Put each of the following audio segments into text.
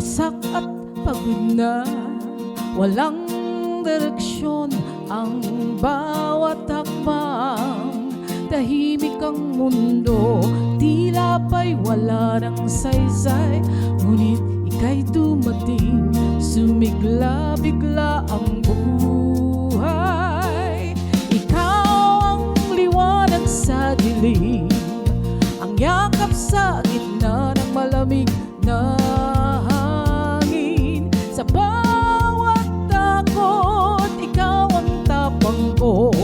wasak at pagod na, walang direksyon ang bawat hakbang. Tahimik ang mundo, tila ba'y wala ng saysay. Ngunit ika'y dumating, sumigla bigla ang buhay. Ikaw ang liwanag sa dilim, ang yakap sa gitna ng malamig na hangin. Sa bawat takot, ikaw ang tapang ko.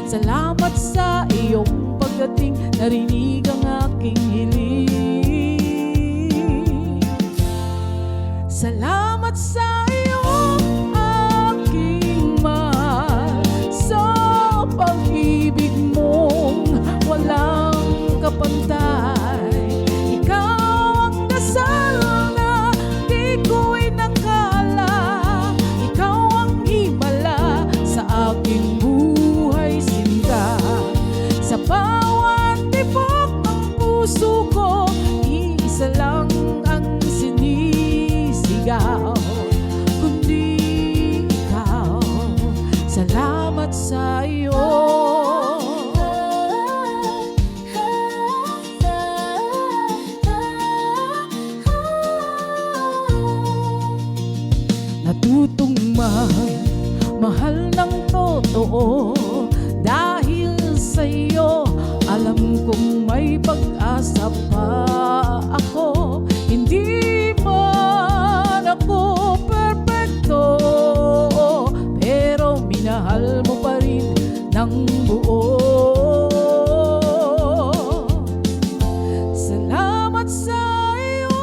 Salamat sa iyong pagdating, narinig ang aking hiling. Salamat sa iyong aking mahal, sa pag-ibig mong walang kapantay. Ikaw ang dasal na di ko inakala, ikaw ang himala sa aking buhay sinta. Sa bawat tibok ng puso ko, iisa lang ang sinisigaw, kundi ikaw. Salamat sa iyo. Natutong mahal ng totoo dahil sa iyo. Alam kong may pag-asa pa ako. Hindi man ako perfecto, pero minahal mo pa rin ng buo. Salamat sa iyo,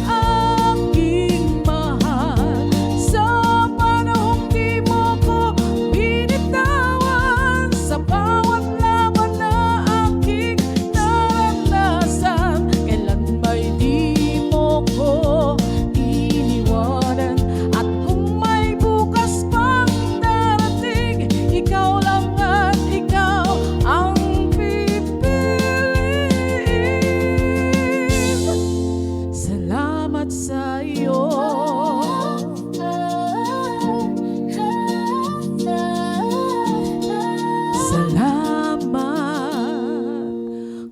aking mahal, sa panahong di mo ko binitawan, sa bawat laban na aking naranasan. Kailan ba'y di mo ko iniwanan? At kung may bukas pang darating, ikaw lang at ikaw ang pipiliin. Salamat sa iyo. Salamat.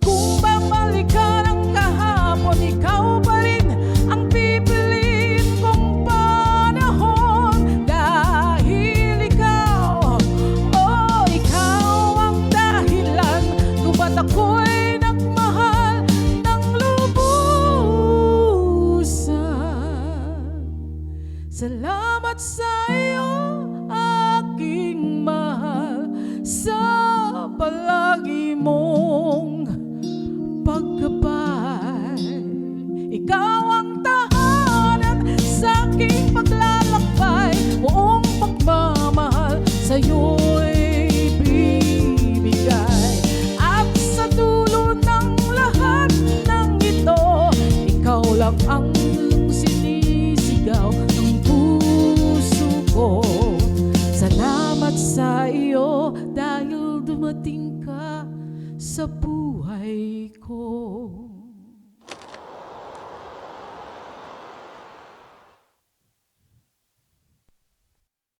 Kung babalik ka ng kahapon, ikaw pa rin ang pipiliin kong panahon. Dahil ikaw, oh, ikaw ang dahilan kung ba't ako'y nagmahal ng lubusan. Salamat sa iyo, aking mahal, sa palagi mong pagkabay. Ikaw ang tahanan sa aking paglalakbay. Buong pagmamahal sa'yo'y bibigay. At sa dulo ng lahat ng ito, ikaw lang ang sinisigaw ng puso ko. Salamat sa iyo dahil dumating ka sa buhay ko.